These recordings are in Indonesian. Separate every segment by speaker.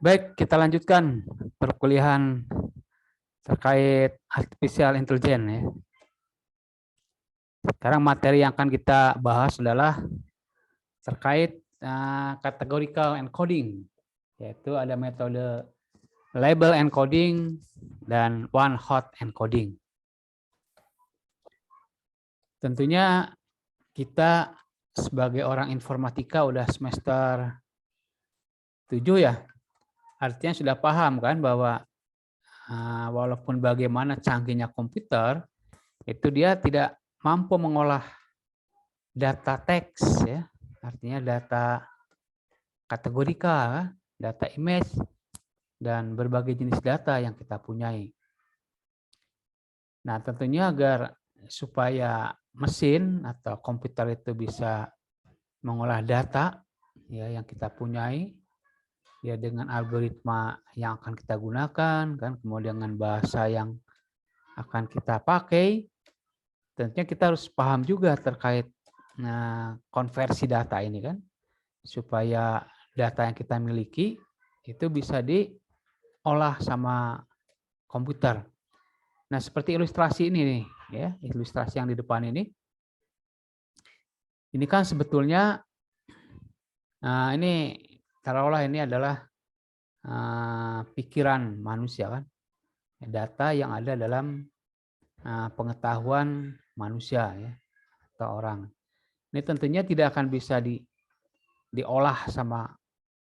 Speaker 1: Baik, kita lanjutkan perkuliahan terkait artificial intelligence ya. Sekarang materi yang akan kita bahas adalah terkait categorical encoding, yaitu ada metode label encoding dan one hot encoding. Tentunya kita sebagai orang informatika udah semester 7 ya. Artinya sudah paham kan bahwa walaupun bagaimana canggihnya komputer, itu dia tidak mampu mengolah data teks ya, artinya data kategorikal, data image, dan berbagai jenis data yang kita punyai. Nah, tentunya agar supaya mesin atau komputer itu bisa mengolah data ya yang kita punyai ya dengan algoritma yang akan kita gunakan kan, kemudian dengan bahasa yang akan kita pakai, tentunya kita harus paham juga terkait konversi data ini kan, supaya data yang kita miliki itu bisa diolah sama komputer. Nah, seperti ilustrasi ini nih, ya, ilustrasi yang di depan ini. Ini kan sebetulnya, ini taruhlah ini adalah pikiran manusia kan, data yang ada dalam pengetahuan manusia ya, atau orang. Ini tentunya tidak akan bisa diolah sama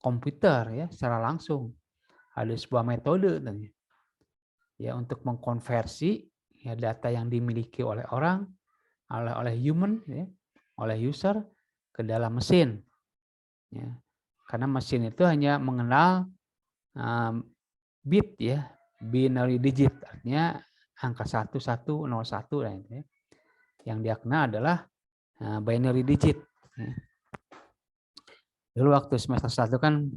Speaker 1: komputer ya secara langsung. Ada sebuah metode tentunya ya untuk mengkonversi ya data yang dimiliki oleh orang, oleh human ya, oleh user ke dalam mesin ya. Karena mesin itu hanya mengenal bit ya, binary digit, artinya angka 1101 ya. Yang dia kenal adalah binary digit ya. Dulu waktu semester 1 kan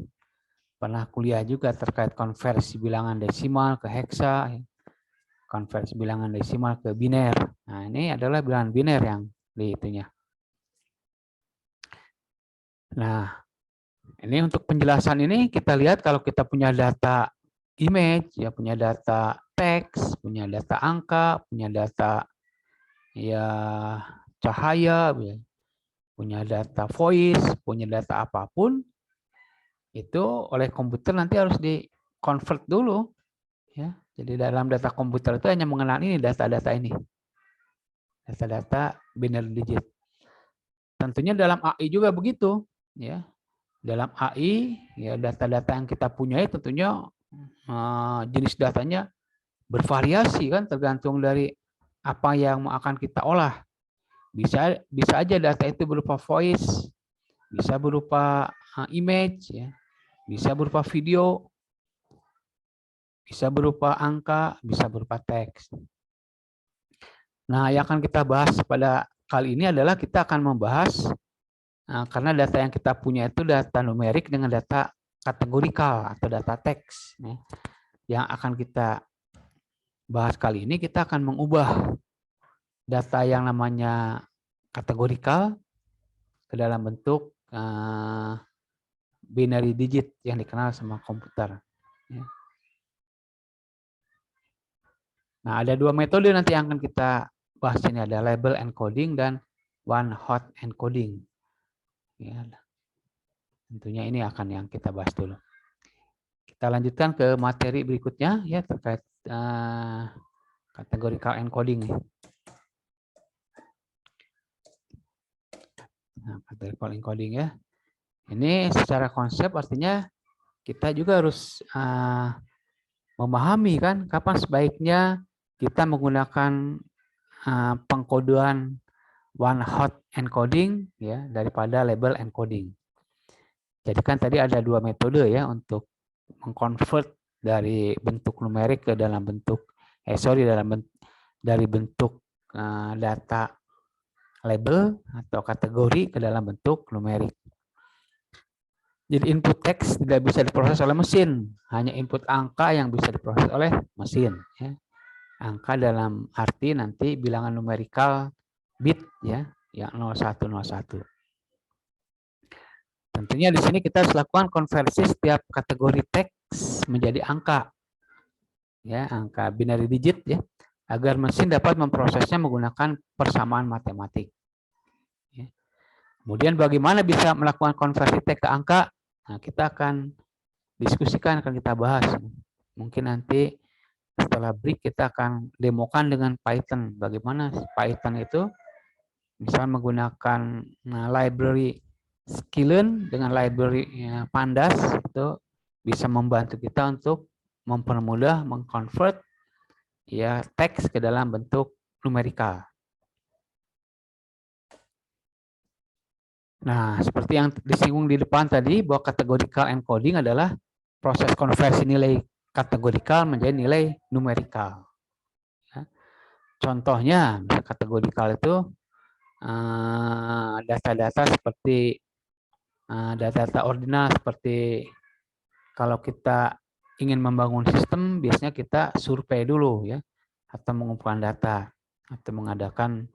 Speaker 1: pernah kuliah juga terkait konversi bilangan desimal ke heksa, konversi bilangan desimal ke biner. Nah, ini adalah bilangan biner yang di itunya. Nah, ini untuk penjelasan ini kita lihat kalau kita punya data image, ya punya data teks, punya data angka, punya data ya cahaya, punya data voice, punya data apapun, itu oleh komputer nanti harus di-convert dulu. Ya. Jadi dalam data komputer itu hanya mengenal ini data-data ini. Data-data binary digit. Tentunya dalam AI juga begitu. Ya. Dalam AI, ya data-data yang kita punya tentunya jenis datanya bervariasi kan, tergantung dari apa yang akan kita olah. Bisa aja data itu berupa voice, bisa berupa image, ya, bisa berupa video, bisa berupa angka, bisa berupa teks. Nah, yang akan kita bahas pada kali ini adalah kita akan membahas karena data yang kita punya itu data numerik dengan data kategorikal atau data teks. Ya. Yang akan kita bahas kali ini, kita akan mengubah data yang namanya kategorikal ke dalam bentuk binary digit yang dikenal sama komputer. Ya. Nah, ada dua metode nanti yang akan kita bahas ini, ada label encoding dan one hot encoding. Ya. Tentunya ini akan yang kita bahas dulu. Kita lanjutkan ke materi berikutnya ya terkait categorical encoding. Nah, categorical encoding ya. Ini secara konsep artinya kita juga harus memahami kan kapan sebaiknya kita menggunakan pengkodean one hot encoding ya daripada label encoding. Jadi kan tadi ada dua metode ya untuk mengkonvert dari bentuk numerik ke dalam bentuk dari bentuk data label atau kategori ke dalam bentuk numerik. Jadi input teks tidak bisa diproses oleh mesin, hanya input angka yang bisa diproses oleh mesin. Ya. Angka dalam arti nanti bilangan numerikal bit ya, yang 0101. Tentunya di sini kita harus lakukan konversi setiap kategori teks teks menjadi angka, ya, angka binary digit, ya, agar mesin dapat memprosesnya menggunakan persamaan matematik. Ya. Kemudian bagaimana bisa melakukan konversi teks ke angka? Nah, kita akan diskusikan, akan kita bahas. Mungkin nanti setelah break kita akan demokan dengan Python. Bagaimana Python itu misal menggunakan library Skylin dengan library Pandas itu bisa membantu kita untuk mempermudah mengkonvert ya teks ke dalam bentuk numerikal. Nah, seperti yang disinggung di depan tadi bahwa categorical encoding adalah proses konversi nilai kategorikal menjadi nilai numerikal. Ya. Contohnya, kategorikal itu data-data seperti data-data ordinal, seperti kalau kita ingin membangun sistem, biasanya kita survei dulu, ya, atau mengumpulkan data, atau mengadakan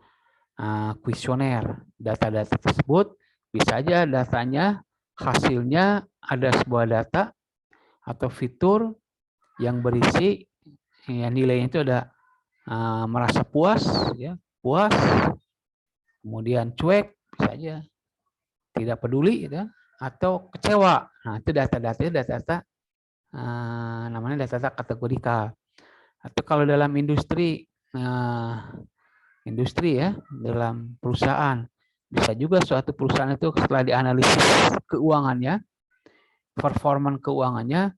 Speaker 1: kuesioner. Data-data tersebut bisa aja datanya hasilnya ada sebuah data atau fitur yang berisi ya, nilainya itu ada merasa puas, ya, puas, kemudian cuek, bisa aja tidak peduli, gitu, atau kecewa. Nah, itu data-data namanya data kategorikal. Atau kalau dalam industri ya, dalam perusahaan, bisa juga suatu perusahaan itu setelah dianalisis keuangannya, performan keuangannya,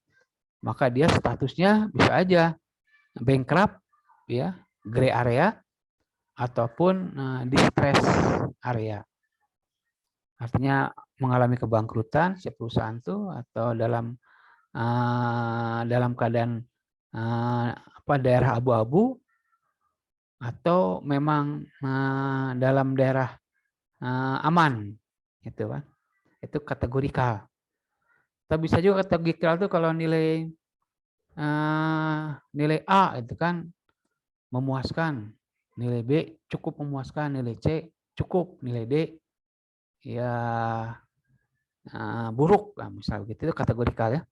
Speaker 1: maka dia statusnya bisa aja bankrupt, ya, gray area, ataupun distress area. Artinya mengalami kebangkrutan si perusahaan itu, atau dalam keadaan daerah abu-abu, atau memang dalam daerah aman, gitu kan? Itu kategorikal. Tapi bisa juga kategorikal itu kalau nilai A itu kan memuaskan, nilai B cukup memuaskan, nilai C cukup, nilai D ya buruk, nah, misal gitu, itu kategorikal, ya.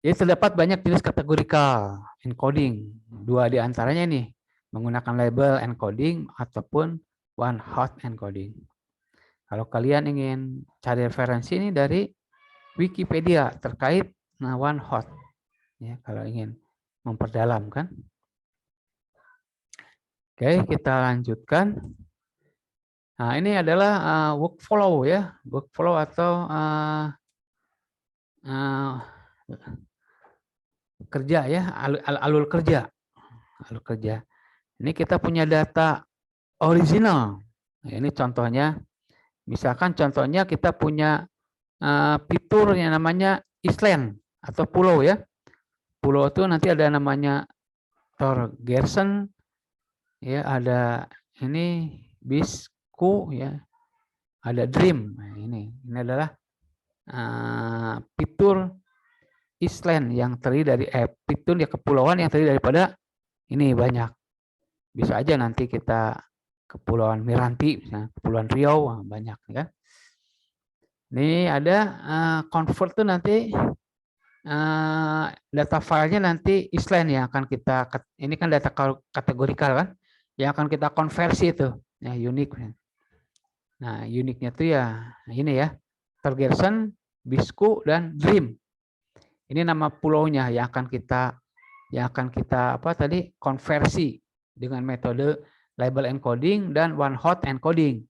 Speaker 1: Jadi terdapat banyak jenis kategorikal encoding. Dua di antaranya nih, menggunakan label encoding ataupun one hot encoding. Kalau kalian ingin cari referensi ini dari Wikipedia terkait one hot, ya, kalau ingin memperdalam, kan. Oke, kita lanjutkan. Nah, ini adalah workflow, ya, workflow atau kerja, ya, alur kerja. Alur kerja. Ini kita punya data original. Nah, ini contohnya, misalkan contohnya kita punya fitur yang namanya island atau pulau, ya. Pulau itu nanti ada namanya Torgersen, ya, ada ini Bisku, ya, ada Dream. Nah, ini adalah fitur island yang terdiri dari fitur ya kepulauan yang terdiri daripada ini banyak. Bisa aja nanti kita Kepulauan Miranti, misalnya Kepulauan Riau, banyak, ya. Ini ada convert tuh nanti data filenya nanti island yang akan kita, ini kan data kategorikal, kan, yang akan kita konversi itu, ya, unik. Nah, uniknya tuh ya ini, ya, Torgersen, Bisku, dan Dream. Ini nama pulaunya yang akan kita konversi dengan metode label encoding dan one hot encoding,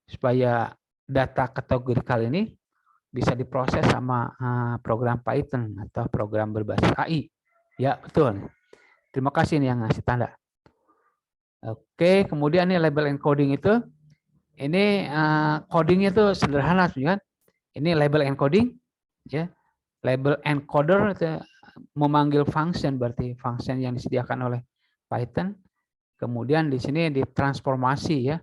Speaker 1: supaya data kategorikal ini bisa diproses sama program Python atau program berbasis AI. Ya, betul. Terima kasih nih yang ngasih tanda. Oke, kemudian ini label encoding itu, ini codingnya itu sederhana, kan? Ini label encoding, ya. Label encoder itu memanggil function, berarti function yang disediakan oleh Python. Kemudian di sini ditransformasi, ya,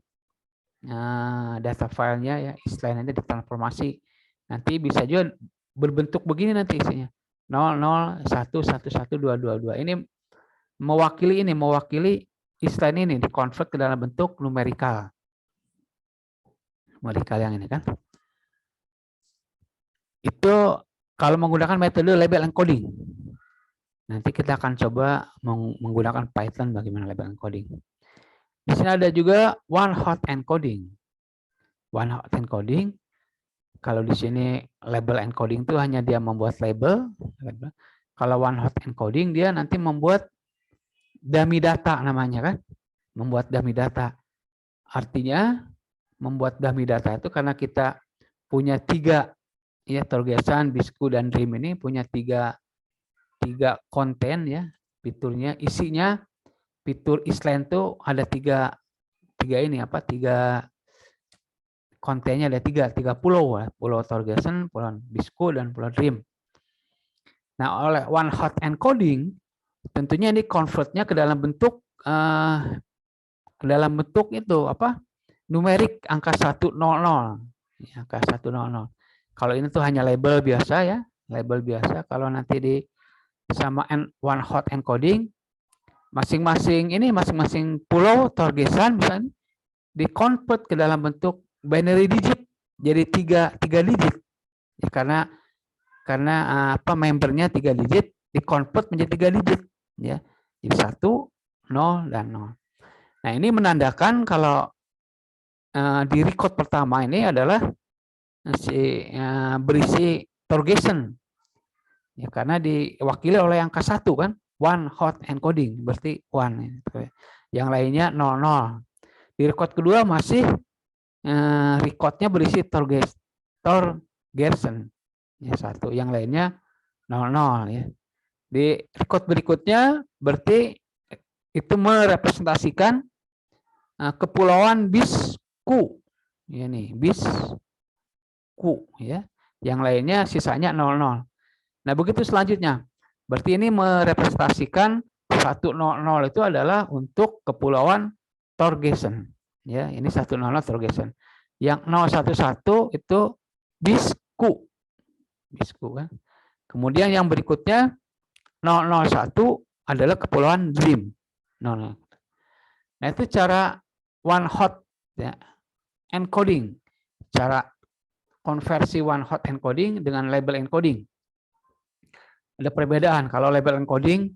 Speaker 1: data filenya, ya, istilahnya ditransformasi. Nanti bisa juga berbentuk begini nanti isinya 00 1 1 1 2 2 2. Ini mewakili istilah ini dikonvert ke dalam bentuk numerikal. Numerikal yang ini, kan. Itu kalau menggunakan metode label encoding. Nanti kita akan coba menggunakan Python bagaimana label encoding. Di sini ada juga one hot encoding. One hot encoding, kalau di sini label encoding itu hanya dia membuat label. Kalau one hot encoding dia nanti membuat dummy data namanya kan, membuat dummy data. Artinya membuat dummy data itu karena kita punya 3 ya, Torgesan, Bisku dan Dream ini punya tiga konten ya, fiturnya, isinya fitur Island tuh ada tiga kontennya ada tiga pulau ya, Pulau Torgesan, Pulau Bisku dan Pulau Dream. Nah, oleh one hot encoding tentunya ini convertnya ke dalam bentuk itu apa? Numerik angka 100 ya, angka 100. Kalau ini tuh hanya label biasa ya, label biasa. Kalau nanti di sama one hot encoding, masing-masing pulau Torgesan misalnya di-convert ke dalam bentuk binary digit, jadi tiga digit ya, karena membernya 3 digit di-convert menjadi 3 digit ya, jadi 1, 0 dan 0. Nah, ini menandakan kalau di record pertama ini adalah berisi Torgesan ya, karena diwakili oleh angka 1 kan, one hot encoding berarti 1 gitu. Yang lainnya 00. Di record kedua masih recordnya berisi Torgesan ya 1, yang lainnya 00 ya. Di record berikutnya berarti itu merepresentasikan kepulauan Bisku ya nih, Bisku ya. Yang lainnya sisanya 00. Nah, begitu selanjutnya. Berarti ini merepresentasikan 100 itu adalah untuk kepulauan Torgesan. Ya, ini 100 Torgesan. Yang 011 itu Bisku. Bisku kan. Kemudian yang berikutnya 001 adalah kepulauan Dream. Nah, itu cara one hot ya, encoding. Cara konversi one hot encoding dengan label encoding. Ada perbedaan. Kalau label encoding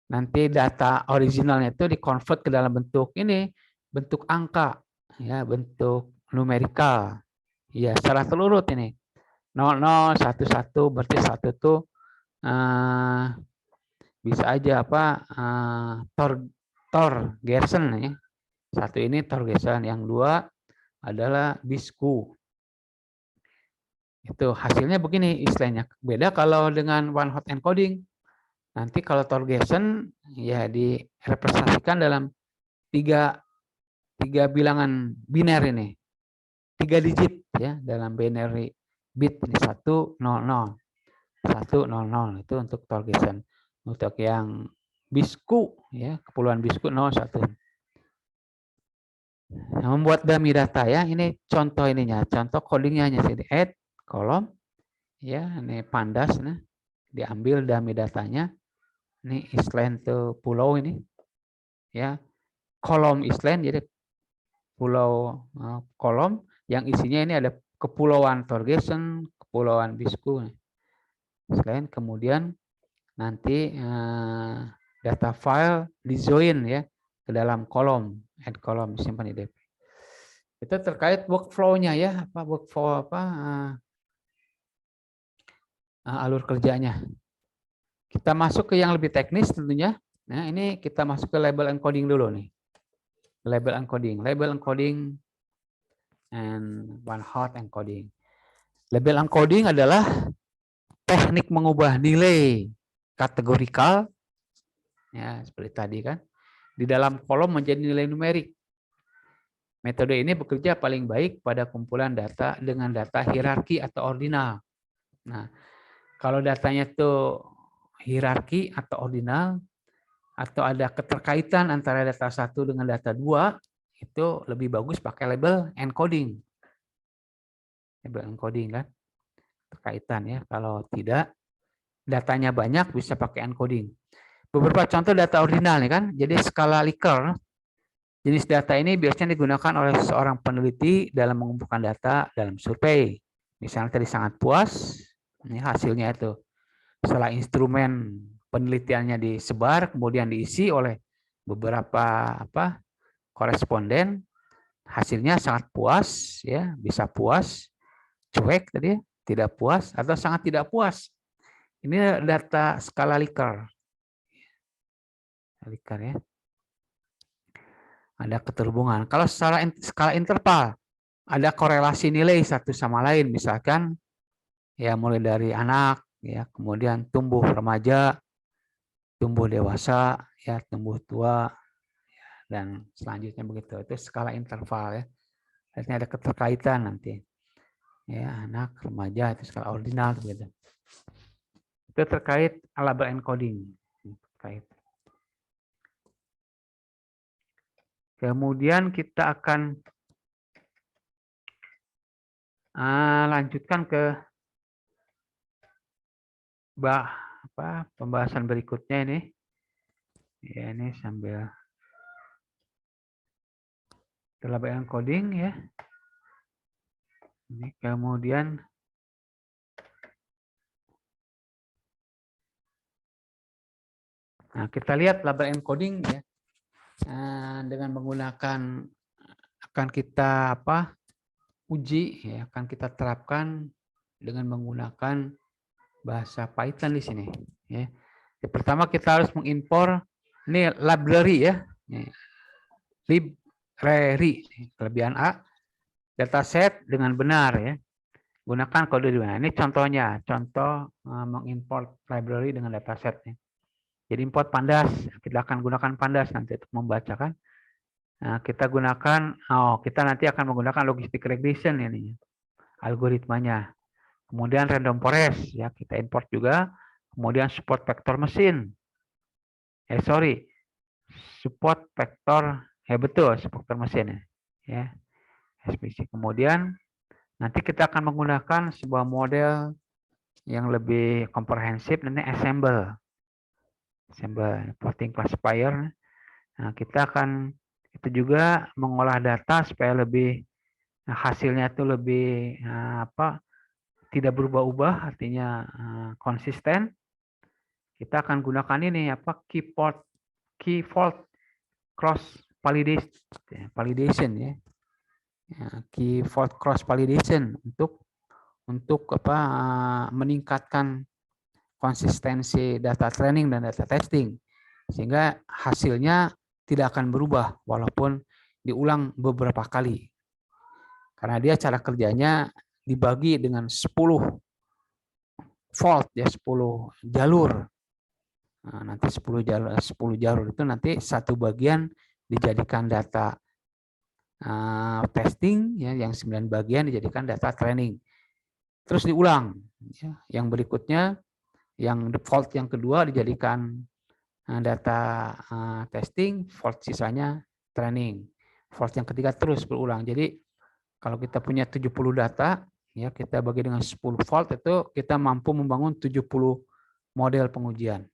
Speaker 1: nanti data originalnya itu di-convert ke dalam bentuk ini, bentuk angka ya, bentuk numerikal. Ya, secara terurut ini. 00, 11 berarti 1 itu bisa aja apa? Torgesan ya. 1 ini Torgesan, yang 2 adalah Bisku. Itu hasilnya begini istilahnya. Beda kalau dengan one hot encoding. Nanti kalau Torgesan ya direpresentasikan dalam 3 bilangan biner ini. 3 digit ya dalam binary bit ini 100. 100 itu untuk Torgesan. Untuk yang Bisku ya, kepulauan Bisku 01. Nah, membuat dummy data ya. Ini contoh ininya, contoh codingnya hanya sini add kolom ya, ini pandas nah, diambil dummy datanya. Ini Island tuh pulau ini ya, kolom Island, jadi pulau kolom yang isinya ini ada kepulauan Torgesan, kepulauan Bisku Island. Kemudian nanti data file di join ya ke dalam kolom, add kolom, simpan di DP. Itu terkait workflow-nya ya, alur kerjanya. Kita masuk ke yang lebih teknis tentunya. Nah, ini kita masuk ke label encoding dulu nih. Label encoding and one hot encoding. Label encoding adalah teknik mengubah nilai kategorikal ya, seperti tadi kan, di dalam kolom menjadi nilai numerik. Metode ini bekerja paling baik pada kumpulan data dengan data hierarki atau ordinal. Nah, kalau datanya itu hierarki atau ordinal, atau ada keterkaitan antara data 1 dengan data 2, itu lebih bagus pakai label encoding. Label encoding kan, terkaitan ya. Kalau tidak, datanya banyak, bisa pakai encoding. Beberapa contoh data ordinal nih kan, jadi skala Likert. Jenis data ini biasanya digunakan oleh seorang peneliti dalam mengumpulkan data dalam survei. Misalnya tadi sangat puas, Ini hasilnya itu. Setelah instrumen penelitiannya disebar, kemudian diisi oleh beberapa koresponden, hasilnya sangat puas, ya, bisa puas, cuek tadi, tidak puas, atau sangat tidak puas. Ini data skala Likert. Likert ya. Ada keterhubungan. Kalau secara skala interval, ada korelasi nilai satu sama lain, misalkan ya mulai dari anak, ya, kemudian tumbuh remaja, tumbuh dewasa, ya, tumbuh tua, dan selanjutnya begitu. Itu skala interval ya. Artinya ada keterkaitan nanti. Ya, anak, remaja itu skala ordinal begitu. Itu terkait label encoding. Terkait. Kemudian kita akan lanjutkan ke pembahasan berikutnya ini. Ya, ini sambil label encoding ya. Ini kemudian kita lihat label encoding ya. Dengan menggunakan akan kita uji ya, akan kita terapkan dengan menggunakan bahasa Python di sini ya. Yang pertama kita harus mengimpor ini library ya. Library kelebihan A, dataset dengan benar ya. Gunakan kode di mana. Ini contohnya, contoh mengimport library dengan dataset ya. Jadi import pandas, kita akan gunakan pandas nanti untuk membacakan. Nah, kita gunakan, kita nanti akan menggunakan logistic regression ini, algoritmanya. Kemudian random forest, ya kita import juga. Kemudian support vector mesin. Support vector, betul, support vector mesin ya. SPC. Kemudian nanti kita akan menggunakan sebuah model yang lebih komprehensif, nanti assemble plotting classifier. Nah, kita akan itu juga mengolah data supaya lebih hasilnya itu lebih tidak berubah-ubah, artinya konsisten. Kita akan gunakan ini key fault cross validation ya. Key fault cross validation untuk meningkatkan konsistensi data training dan data testing, sehingga hasilnya tidak akan berubah walaupun diulang beberapa kali. Karena dia cara kerjanya dibagi dengan 10 fault ya, 10 jalur. Nah, nanti 10 jalur itu nanti satu bagian dijadikan data testing ya, yang 9 bagian dijadikan data training. Terus diulang ya. Yang berikutnya yang default yang kedua dijadikan data testing, fault sisanya training. Fault yang ketiga terus berulang. Jadi kalau kita punya 70 data, ya kita bagi dengan 10 fault, itu kita mampu membangun 70 model pengujian.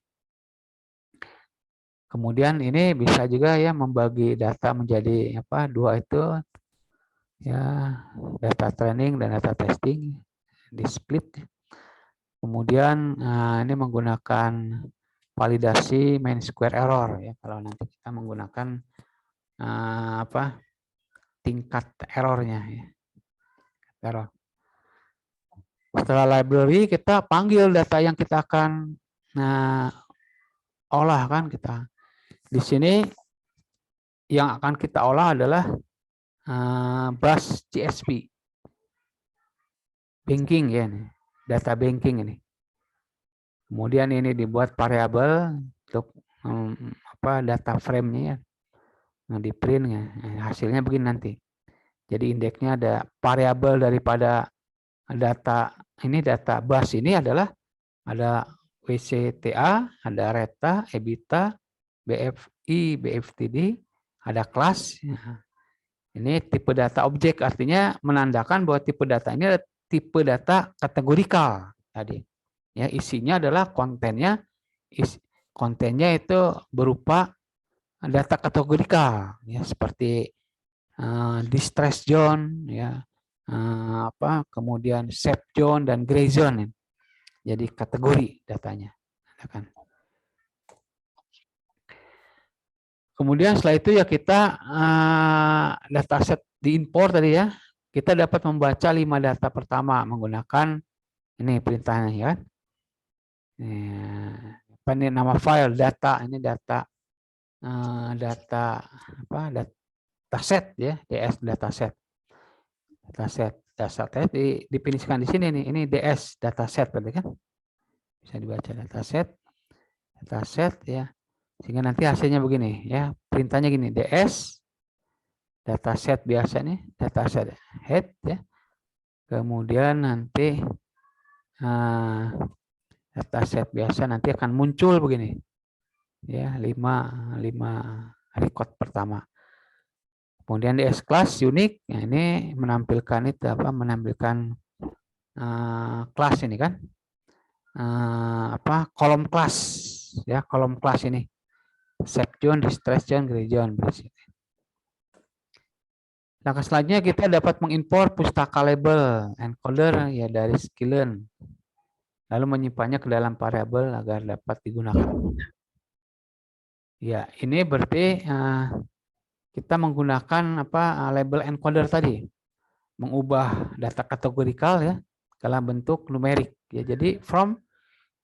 Speaker 1: Kemudian ini bisa juga ya membagi data menjadi dua itu ya, data training dan data testing di split. Kemudian ini menggunakan validasi mean square error ya, kalau nanti kita menggunakan tingkat errornya ya. Error. Setelah library kita panggil data yang kita akan olah kan kita. Di sini yang akan kita olah adalah bus CSV. Banking ya, data banking ini. Kemudian ini dibuat variabel untuk data frame-nya ya. Nah, di print ya. Hasilnya begini nanti. Jadi indeksnya ada variabel daripada data ini, data bus ini adalah ada WCTA, ada RETA, EBITDA, BFI, BFTD, ada kelas. Ini tipe data objek, artinya menandakan bahwa tipe data ini adalah tipe data kategorikal tadi. Ya, isinya adalah kontennya itu berupa data kategorikal ya, seperti distress zone ya, kemudian safe zone dan gray zone. jadi kategori datanya. Kan. Kemudian setelah itu ya kita dataset diimpor tadi ya. Kita dapat membaca 5 data pertama menggunakan ini perintahnya ya. Apa ini nama file data, ini data dataset ya, DS dataset. Dataset definisikan di sini nih, ini DS dataset berarti kan. Bisa dibaca dataset ya. Sehingga nanti hasilnya begini ya. Perintahnya gini, DS dataset biasa nih, dataset head ya. Kemudian nanti dataset biasa nanti akan muncul begini. Ya, 5 record pertama. Kemudian DS class unique, nah ini menampilkan itu apa? Menampilkan kelas ini kan. Kolom kelas ya, kolom kelas ini. Shape zone, distress zone, gray zone berisik. Langkah selanjutnya kita dapat mengimpor pustaka label encoder ya dari sklearn. Lalu menyimpannya ke dalam variabel agar dapat digunakan. Ya, ini berarti kita menggunakan label encoder tadi. Mengubah data kategorikal ya dalam bentuk numerik. Ya, jadi from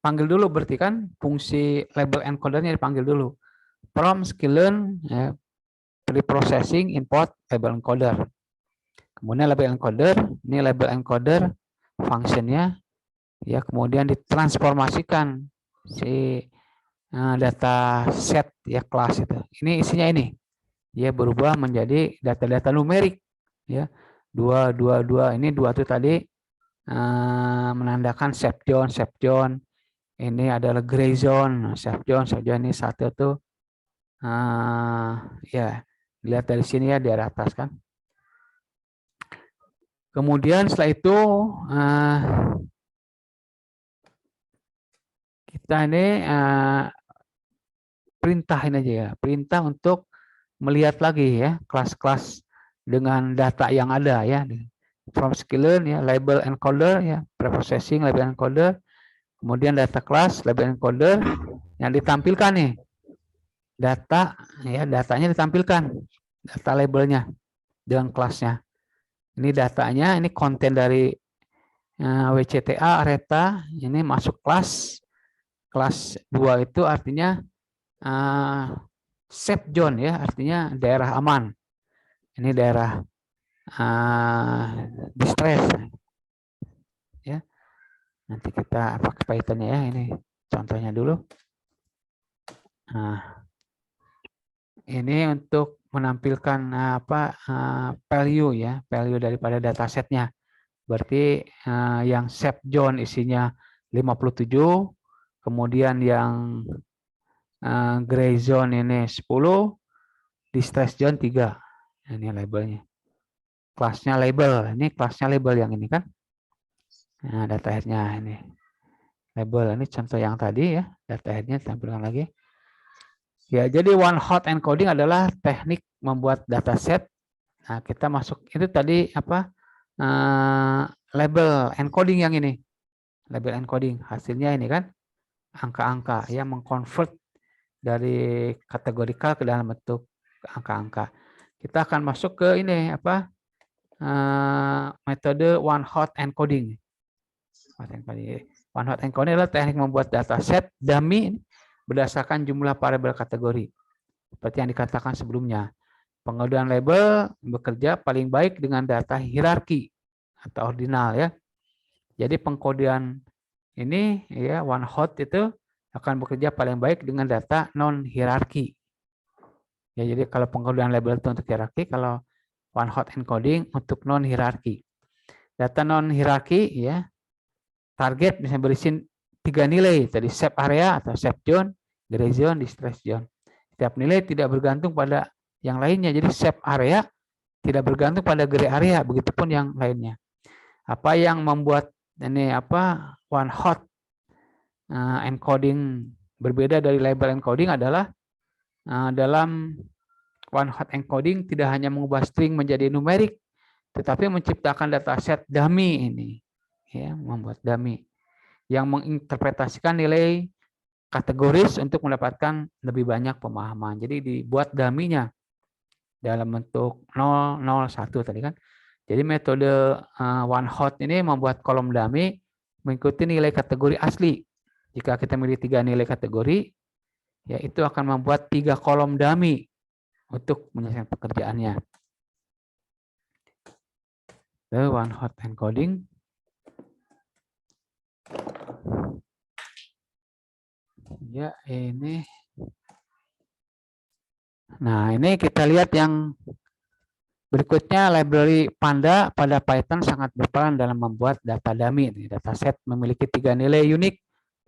Speaker 1: panggil dulu berarti kan fungsi label encodernya dipanggil dulu. From sklearn ya, preprocessing import label encoder. Kemudian label encoder, ini label encoder functionnya ya, kemudian ditransformasikan si data set ya kelas itu. Ini isinya ini. Ya berubah menjadi data-data numerik ya. 2 ini 2 itu tadi menandakan shape zone. Ini adalah gray zone, shape zone ini satu tuh ya lihat dari sini ya di atas kan. Kemudian setelah itu kita ini perintahin aja ya, perintah untuk melihat lagi ya kelas-kelas dengan data yang ada ya. From sklearn ya, label encoder ya, preprocessing label encoder, kemudian data class label encoder yang ditampilkan nih. Data ya, datanya ditampilkan, data labelnya dengan kelasnya. Ini datanya, ini konten dari WCTA Areta, ini masuk kelas 2 itu artinya safe zone ya, artinya daerah aman. Ini daerah distress ya. Nanti kita pakai Python ya, ini contohnya dulu. Nah, ini untuk menampilkan value ya, value daripada datasetnya. Berarti yang safe zone isinya 57, kemudian yang gray zone ini 10, distress zone 3. Ini labelnya. Kelasnya label, ini kelasnya label yang ini kan. Nah, data headnya ini. Label, ini contoh yang tadi ya, data headnya tampilkan lagi. Ya, jadi one hot encoding adalah teknik membuat dataset. Nah, kita masuk itu tadi label encoding yang ini. Label encoding hasilnya ini kan angka-angka yang mengkonvert dari kategorikal ke dalam bentuk angka-angka. Kita akan masuk ke ini metode one hot encoding. One hot encoding adalah teknik membuat dataset dummy berdasarkan jumlah variabel kategori. Seperti yang dikatakan sebelumnya. Pengkodean label bekerja paling baik dengan data hierarki atau ordinal ya. Jadi pengkodean ini ya one hot itu akan bekerja paling baik dengan data non hierarki. Ya, jadi kalau pengkodean label itu untuk hierarki, kalau one hot encoding untuk non hierarki. Data non hierarki ya, target bisa berisi 3 nilai, tadi shape area atau shape zone, gray zone, distress zone. Setiap nilai tidak bergantung pada yang lainnya. Jadi shape area tidak bergantung pada gray area, begitupun yang lainnya. Apa yang membuat ini one hot encoding berbeda dari label encoding adalah dalam one hot encoding tidak hanya mengubah string menjadi numerik, tetapi menciptakan dataset dummy ini, ya, membuat dummy. yang menginterpretasikan nilai kategoris untuk mendapatkan lebih banyak pemahaman. Jadi dibuat dummy-nya dalam bentuk 0, 0, 1 tadi kan. Jadi metode one hot ini membuat kolom dummy mengikuti nilai kategori asli. Jika kita milih 3 nilai kategori, ya itu akan membuat 3 kolom dummy untuk menyelesaikan pekerjaannya. The one hot encoding. Ya, ini. Nah, ini kita lihat yang berikutnya, library Panda pada Python sangat berperan dalam membuat data dummy. Dataset memiliki 3 nilai unik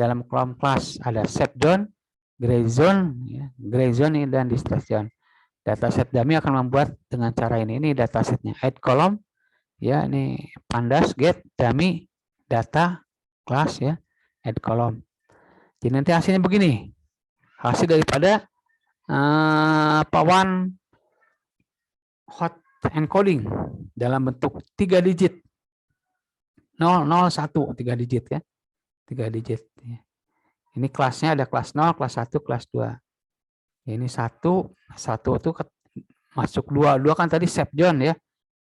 Speaker 1: dalam kolom kelas. Ada set zone, gray zone dan distress zone. Dataset dummy akan membuat dengan cara ini. Ini datasetnya. Add column, ya ini pandas get dummy data class ya. Add column. Jadi nanti hasilnya begini. Hasil daripada one hot encoding dalam bentuk 3 digit. 0, 0, 1, 3 digit ya. 3 digit. Ini kelasnya ada kelas 0, kelas 1, kelas 2. Ini 1 itu masuk 2. 2 kan tadi save zone ya.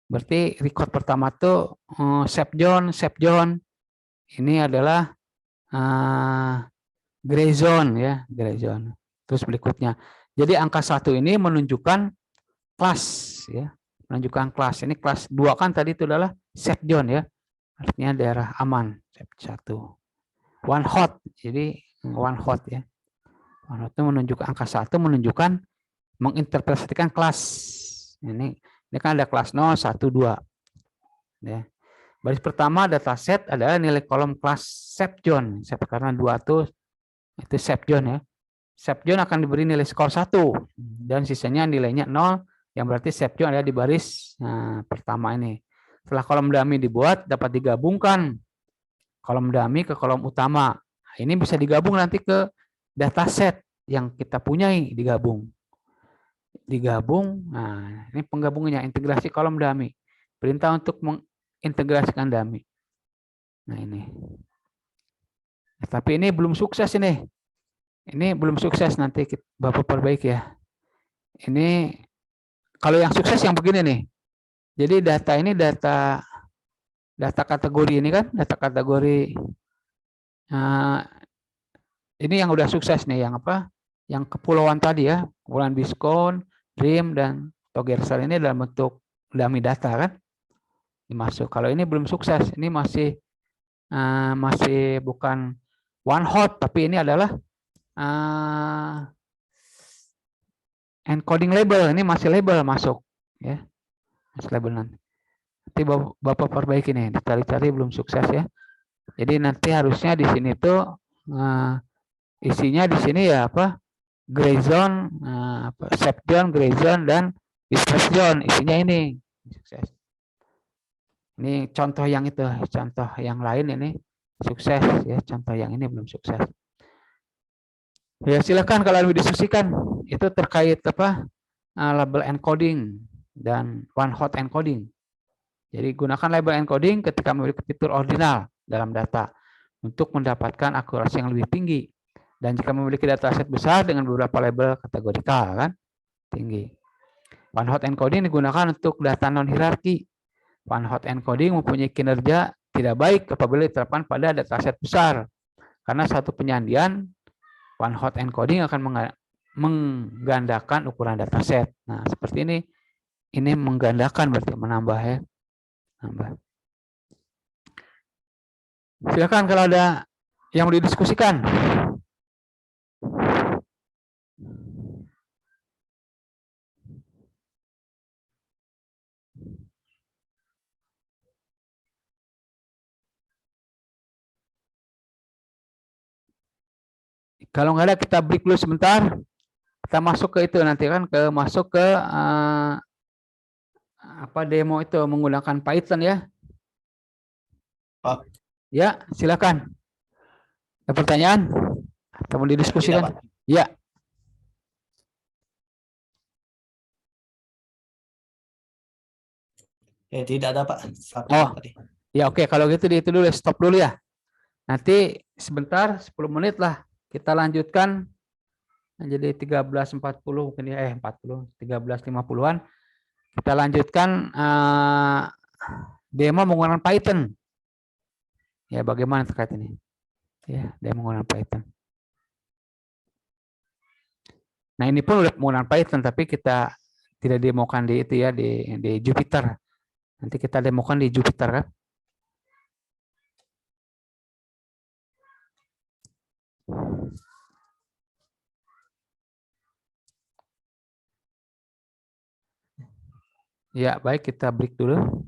Speaker 1: Berarti record pertama tuh save zone. Ini adalah gray zone ya, gray zone. Terus berikutnya. Jadi angka 1 ini menunjukkan kelas ya. Menunjukkan kelas. Ini kelas 2 kan tadi itu adalah save zone ya. Artinya daerah aman. Save 1. One hot. Jadi one hot ya. One hot itu menunjukkan angka 1 menunjukkan menginterpretasikan kelas. Ini kan ada kelas 0, 1, 2. Ya. Baris pertama dataset adalah nilai kolom kelas save zone. Karena 2 itu save zone ya. Save zone akan diberi nilai skor 1 dan sisanya nilainya 0 yang berarti save zone ada di baris pertama ini. Setelah kolom dummy dibuat dapat digabungkan kolom dummy ke kolom utama. Nah, ini bisa digabung nanti ke dataset yang kita punyai digabung. Nah ini penggabungannya integrasi kolom dummy. Perintah untuk mengintegrasikan dummy. Nah ini. Tapi ini belum sukses ini. Ini belum sukses, nanti Bapak perbaiki ya. Ini kalau yang sukses yang begini nih. Jadi data ini data kategori ini kan, data kategori ini yang udah sukses nih, yang apa? Yang kepulauan tadi ya, Kepulauan Biskon, Rim dan Togersel ini dalam bentuk dummy data kan. Dimasuk. Kalau ini belum sukses, ini masih bukan one hot, tapi ini adalah encoding label. Ini masih label masuk ya, masih label nanti Bapak perbaiki nih, dicari-cari belum sukses ya. Jadi nanti harusnya di sini tuh isinya di sini ya apa, gray zone, save zone, gray zone dan distress zone, isinya ini sukses. Ini contoh yang itu, contoh yang lain ini sukses ya, contoh yang ini belum sukses. Ya silakan kalau mau didiskusikan itu terkait apa label encoding dan one hot encoding. Jadi gunakan label encoding ketika memiliki fitur ordinal dalam data untuk mendapatkan akurasi yang lebih tinggi. Dan jika memiliki dataset besar dengan beberapa label kategorikal kan tinggi. One hot encoding digunakan untuk data non hierarki. One hot encoding mempunyai kinerja tidak baik apabila diterapkan pada dataset besar. Karena satu penyandian one hot encoding akan menggandakan ukuran dataset. Nah, seperti ini. Ini menggandakan berarti menambah ya. Nambah. Silakan kalau ada yang mau didiskusikan. Kalau nggak ada kita break dulu sebentar. Kita masuk ke itu nanti kan masuk ke apa demo itu menggunakan Python ya.
Speaker 2: Pak.
Speaker 1: Ya, silakan. Ada pertanyaan? Atau mau didiskusikan? Ya.
Speaker 2: Tidak ada Pak.
Speaker 1: Oh, ya oke. Kalau gitu di itu dulu, stop dulu ya. Nanti sebentar, 10 menit lah. Kita lanjutkan jadi 13.40 mungkin ya, 40, 13.50-an. Kita lanjutkan demo menggunakan Python. Ya, bagaimana terkait ini? Ya, demo menggunakan Python. Nah, ini pun udah menggunakan Python, tapi kita tidak demokan di itu ya, di Jupyter. Nanti kita demokan di Jupyter kan. Ya, baik, kita break dulu.